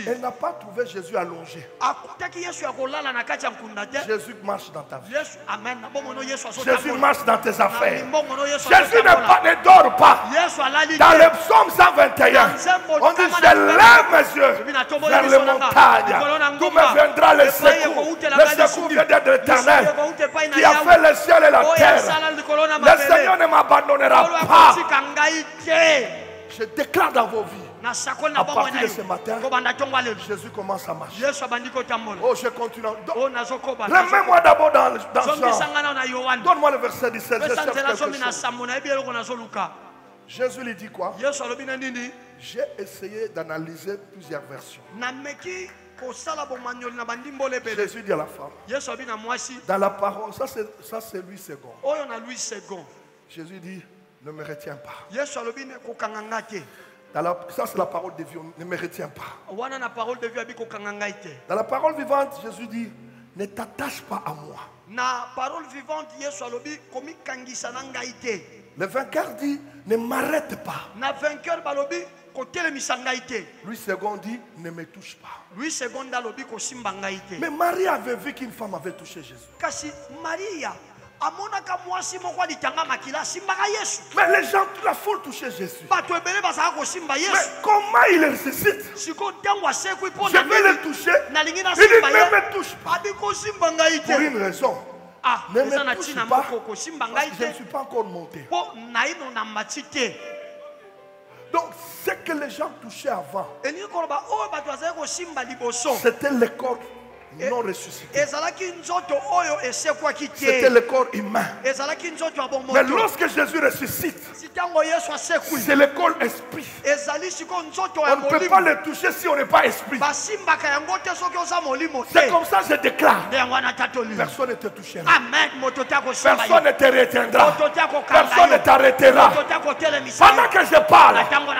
elle n'a pas trouvé Jésus allongé. Jésus marche dans ta vie. Jésus marche dans tes affaires. Jésus ne dort pas. Dans le psaume 121, on dit, je lève mes yeux vers les montagnes. D'où me viendra le secours? Le secours vient de l'Éternel qui a fait le ciel et la terre. Le Seigneur ne m'abandonnera pas. Je déclare dans vos vies, à partir de ce matin, Jésus commence à marcher. Oh, je continue. Remets-moi d'abord dans Jean. Donne-moi le verset 17. Jésus lui dit quoi? J'ai essayé d'analyser plusieurs versions. Jésus dit à la femme, dans la parole, ça c'est Louis II. Jésus dit, ne me retiens pas. Ça c'est la parole de vie, ne me retiens pas. Dans la parole vivante, Jésus dit, ne t'attache pas à moi. Le vainqueur dit, ne m'arrête pas. Louis II dit, ne me touche pas. Mais Marie avait vu qu'une femme avait touché Jésus. Mais les gens, la foule touchait Jésus. Mais comment il ressuscite? Je vais le toucher. Il dit, ne me touche pas. Pour une raison. Ne me touche pas. Parce que je ne suis pas encore monté. Donc, ce que les gens touchaient avant, c'était le corps non ressuscité. C'était le corps humain. Mais lorsque Jésus ressuscite, C'est le corps esprit. On ne peut pas le toucher si on n'est pas esprit. C'est comme ça que je déclare. Personne ne te touchera. Personne ne te retiendra. Personne ne t'arrêtera. Pendant que je parle,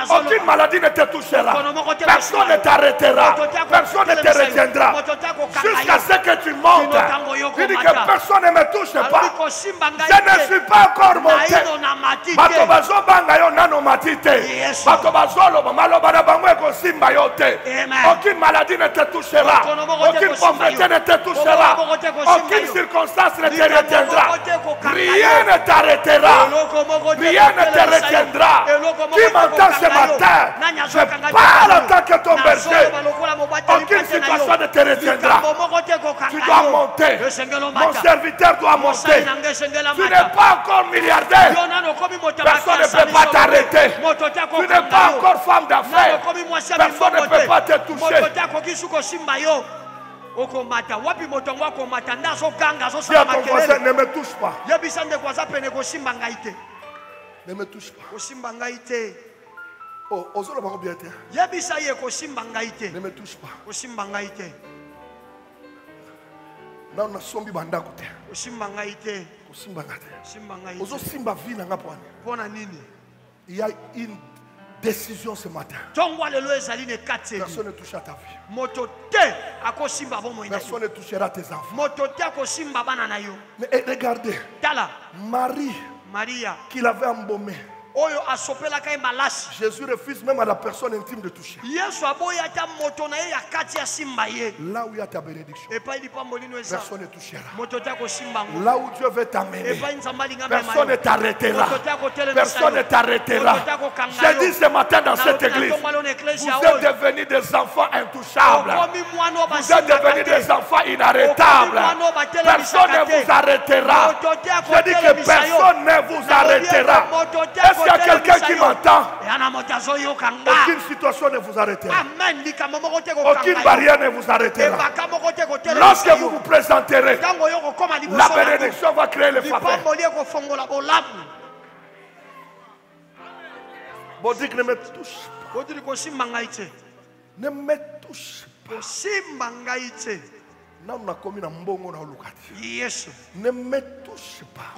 aucune maladie ne te touchera. Personne ne t'arrêtera. Personne ne te retiendra. Jusqu'à ce que tu montes. Il dit que personne ne me touche pas. Je ne suis pas encore monté. Aucune maladie ne te touchera. Aucune pauvreté ne te touchera. Aucune circonstance ne te retiendra. Rien ne t'arrêtera. Rien ne te retiendra. Qui m'entend ce matin? Je parle en tant que ton berger. Aucune situation ne te retiendra. Tu dois monter. Mon serviteur doit monter. Tu n'es pas encore milliardaire. Personne ne peut pas t'arrêter. Tu n'es pas encore femme d'affaires. Personne ne peut pas te toucher. Dis à ton voisin, ne me touche pas. Ne me touche pas. Oh, ne me touche pas. Non, on a sombi bandako te. Il y a une décision ce matin. Personne ne touchera ta vie. Personne ne touchera tes enfants. Mais regardez, Marie qui l'avait embaumé. Jésus refuse même à la personne intime de toucher. Là où il y a ta bénédiction, personne ne touchera. Là où Dieu veut t'amener, personne ne t'arrêtera. Personne ne t'arrêtera. J'ai dit ce matin dans cette église, vous êtes devenus des enfants intouchables. Vous êtes devenus des enfants inarrêtables. Personne ne vous arrêtera. J'ai dit que personne ne vous arrêtera. Il y a quelqu'un qui m'entend. Aucune situation ne vous arrêtera. Aucune barrière ne vous arrêtera. Lorsque vous vous présenterez, la bénédiction va créer le faveur. Bon, dis que ne me touche pas. Ne me touche pas. Ne me touche pas.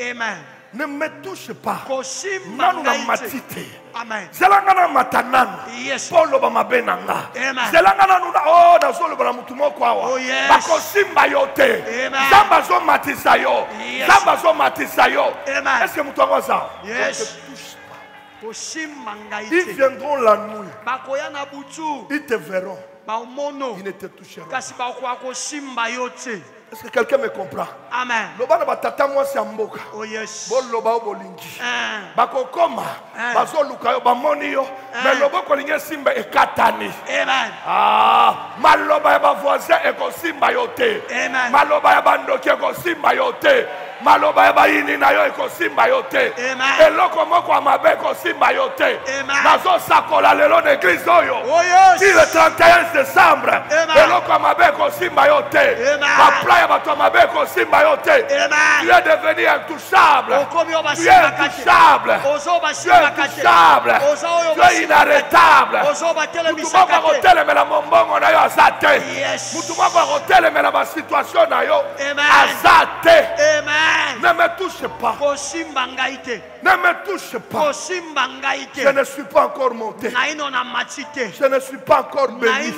Amen. Ne me touche pas. Amen. Zelangana matanana. Polo ba mabenanga. Zelangana nuna oh na zolo ba mutumo kwawa. Bakosimba yote. Zamba zo matisayo. Zamba zo matisayo. Est-ce que mutu ngwaza? Yes. Ils viendront la nuit. Ils te verront. Ils ne te toucheront pas. Est-ce que quelqu'un me comprend? Amen. Loba na batata moi c'est mboka. Oh yes. Bon loba o bolingi. Bakokoma. Bazo luka yo bamoni yo. Mais loba ko lingi simba ekatani. Amen. Ah, maloba ya ba voisin eko simba yote. Amen. Maloba ya bandoki eko simba yote. Maloba ya bayini na yo eko simba yote. Amen. Eloko moko amabe eko simba yote. Amen. Nazo sakola lelo na église oyo. Oh yes. Le 31 décembre. Eloko amabe eko simba yote. Amen. Tu es devenu intouchable. Tu es intouchable. Tu es intouchable. Tu es inarrêtable. Ne me touche pas. Ne me touche pas. Je ne suis pas encore monté. Je ne suis pas encore béni.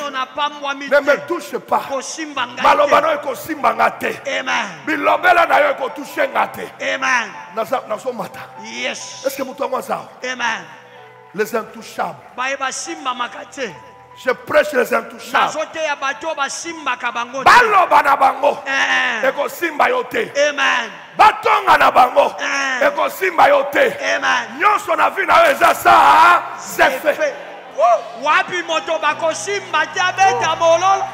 Ne me touche pas. Amen. Bilobela na yo ko toucher ngate. Amen. Nazo mata. Yes. Est-ce que mutu ngwaza? Amen. Les intouchables. Je prêche les intouchables. Baloba na bango. Eko simba yote. Amen. Batonga na bango. Eko simba yote. Amen. Nyonso na vie na yo eza sa c'est fait. Wapi moto bako simba tabeta mololo.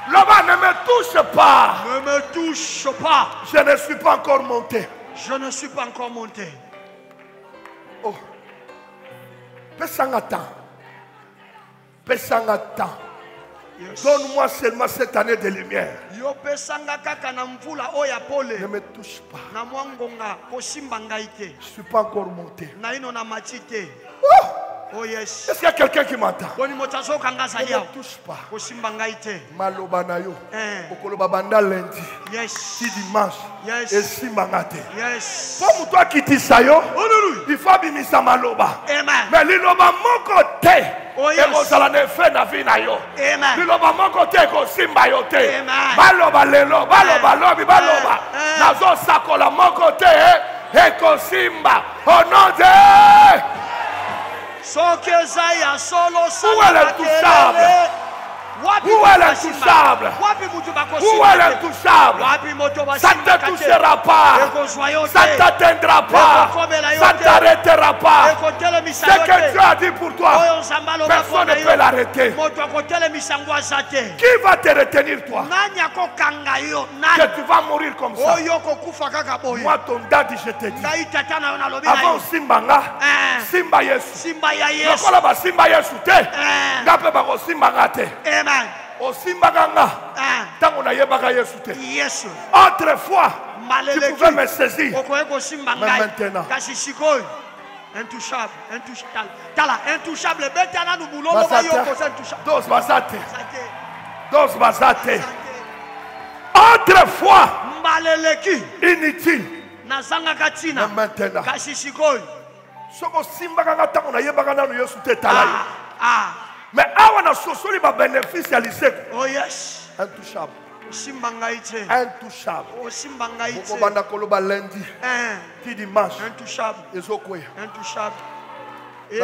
Là-bas, ne me touche pas. Ne me touche pas. Je ne suis pas encore monté. Je ne suis pas encore monté. Oh. Pesangata. Pesangata. Donne-moi seulement cette année de lumière. Ne me touche pas. Je ne suis pas encore monté. Oh yes. Est-ce qu'il y a quelqu'un qui m'entend? Ne me touche pas. Maloba na yo. Okoloba banda lundi. Yes. Si dimanche. Yes. Et si mangate. Yes. Comme toi qui dis ça yo. Il faut bimisa maloba. Amen. Mais liloba mon côté. Oh yes. Et kozala ne fe na vie na yo. Amen. Liloba mon côté ko simba yo te. Amen. Baloba lelo, baloba lobi, baloba. Nazo sakola mon côté et ko simba. Au nom de Où est l'intouchable? Où est l'intouchable? Où est l'intouchable? Ça ne te touchera pas. Ça ne t'atteindra pas. Ça ne t'arrêtera pas. Ce que Dieu a dit pour toi, personne ne peut l'arrêter. Qui va te retenir toi? Que tu vas mourir comme ça. Moi ton daddy je te dis. Avant Simbanga, Simba Yesu. Nakola ba Simba Yesu te. Ngape ba ko Simbanga te. Amen. O Simbanga. Tango na yebaka Yesu te. Yesu. Autrefois, tu pouvais me saisir. Mais maintenant. Intouchable, intouchable. Tala, intouchable. Betana nous boulons. Dos basate. Dos basate. Autrefois, inutile. Mais maintenant. Soko Simbanga tango na yebaka na Yesu te tala. Mais awana sosoli ba bénéfice ya liseko. Oh yes. Intouchable. Simbangaïte. Intouchable. Oh Simbangaïte. Bokobanda koloba lundi. Ti dimanche. Intouchable. Ezokwe. Intouchable. Intouchable. Ils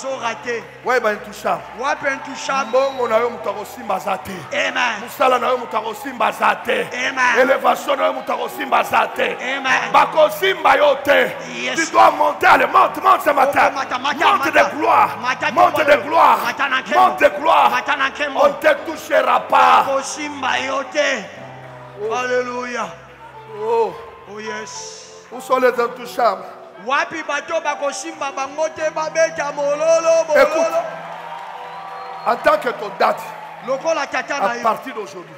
ont raté. Ouais, intouchable. Ouais, intouchable. Mbongo na yo mutako simba zate. Amen. Musala na yo mutako simba zate. Amen. Élévation na yo mutako simba zate. Amen. Bako simba yo te. Tu dois monter, allez, monte ce matin. Monte de gloire. Monte de gloire. Monte de gloire. On ne te touchera pas. Bako simba yo te. Alléluia. Oh. Oh yes. Où sont les intouchables? Écoute, en tant que ton date, à partir d'aujourd'hui,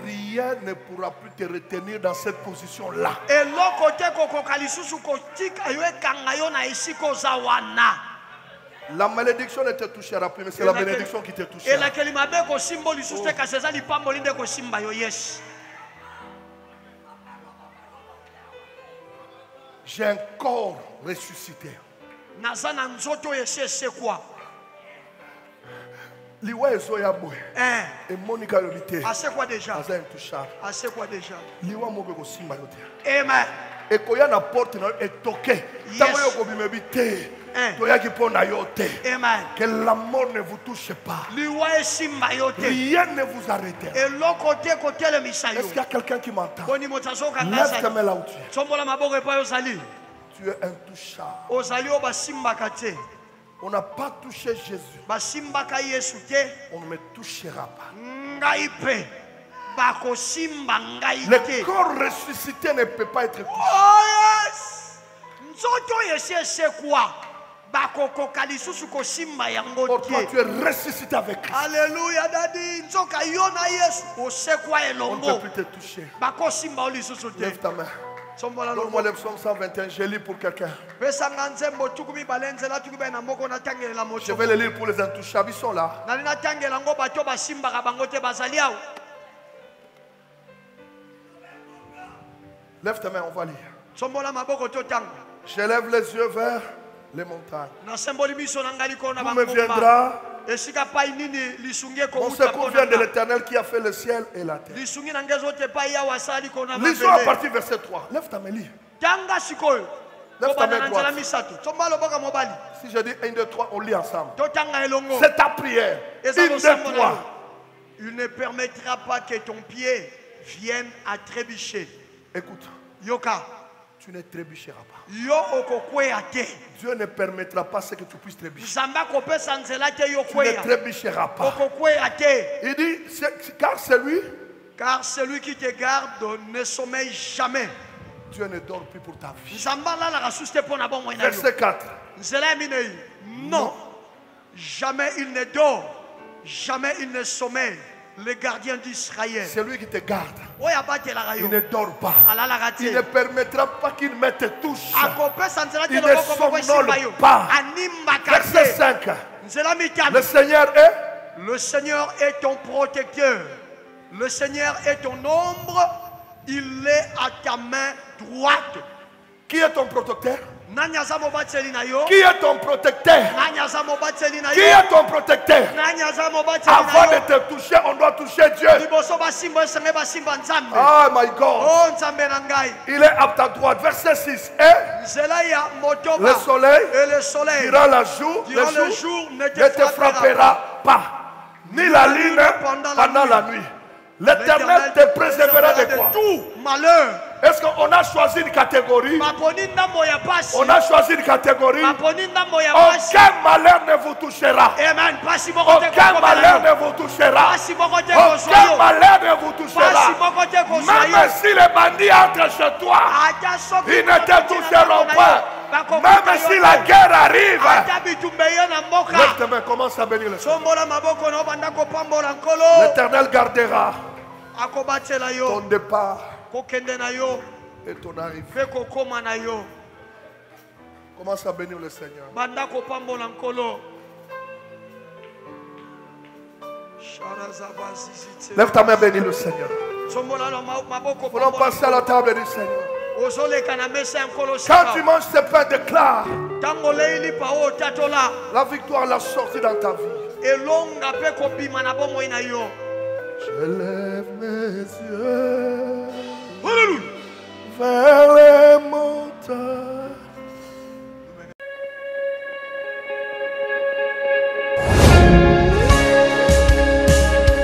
rien ne pourra plus te retenir dans cette position-là. La malédiction ne te touchera plus, mais c'est la bénédiction qui te touchera. J'ai un corps ressuscité. Liwa ezoya boy. Et Monica Lolité. C'est quoi déjà? C'est quoi déjà? Liwa moko ko simba yote. Amen. Et koya na porte na etoke. Tango yo ko bimebite. Toya ki pona yote. Amen. Que la mort ne vous touche pas. Liwa simba yote. Rien ne vous arrêtera. Et l'autre côté le misayo. Est-ce qu'il y a quelqu'un qui m'entend? Lève ta main là où tu es. Tu es intouchable. On n'a pas touché Jésus. On ne me touchera pas. Le corps ressuscité ne peut pas être touché. Oh yes. Or toi tu es ressuscité avec Christ. Alléluia daddy. On ne peut plus te toucher. Lève ta main. Donne-moi le psaume 121, je lis pour quelqu'un. Je vais le lire pour les intouchables, ils sont là. Lève ta main, on va lire. Je lève les yeux vers les montagnes. D'où me viendra mon secours vient de l'Éternel qui a fait le ciel et la terre. Lisons à partir du verset 3. Lève ta main, lis. Lève ta main droite. Si je dis 1, 2, 3, on lit ensemble. C'est ta prière. 1, 2, 3. Il ne permettra pas que ton pied vienne à trébucher. Écoute. Yoka. Tu ne trébucheras pas. Dieu ne permettra pas ce que tu puisses trébucher. Tu ne trébucheras pas. Il dit, car celui qui te garde ne sommeille jamais. Dieu ne dort plus pour ta vie. Verset 4. Non, jamais il ne dort Jamais il ne sommeille. Le gardien d'Israël. C'est lui qui te garde. Il ne dort pas. Il ne permettra pas qu'il mette touche. Il ne somnole pas. Verset 5. Le Seigneur est? Le Seigneur est ton protecteur. Le Seigneur est ton ombre. Il est à ta main droite. Qui est ton protecteur? Qui est ton protecteur? Qui est ton protecteur? Avant de te toucher, on doit toucher Dieu. Oh my God. Il est à ta droite. Verset 6. Et le soleil durant le jour ne te frappera pas. Ni la lune pendant la nuit. L'Éternel te préservera de quoi? Tout malheur. Est-ce qu'on a choisi une catégorie? On a choisi une catégorie. Aucun malheur ne vous touchera. Aucun malheur ne vous touchera. Aucun malheur ne vous touchera. Même si les bandits entrent chez toi, ils ne te toucheront pas. Même si la guerre arrive, lève tes mains, commence à bénir le Seigneur. L'Éternel gardera ton départ et ton arrivée. Commence à bénir le Seigneur. Lève ta main, bénis le Seigneur. Voulons passer à la table du Seigneur. Quand tu manges ce pain, déclare la victoire, la sortie dans ta vie. Je lève mes yeux vers les montagnes.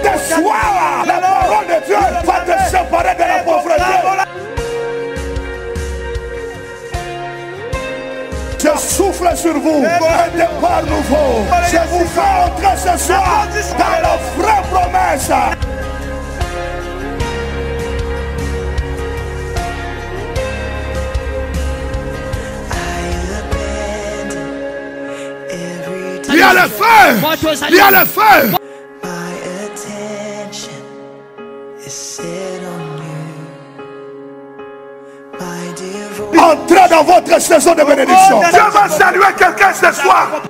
Ce soir, la parole de Dieu va te séparer de la pauvreté. Je souffle sur vous un départ nouveau. Je vous fais entrer ce soir dans la vraie promesse. Il y a le feu! Il y a le feu! Entrez dans votre saison de bénédiction. Je vais saluer quelqu'un ce soir.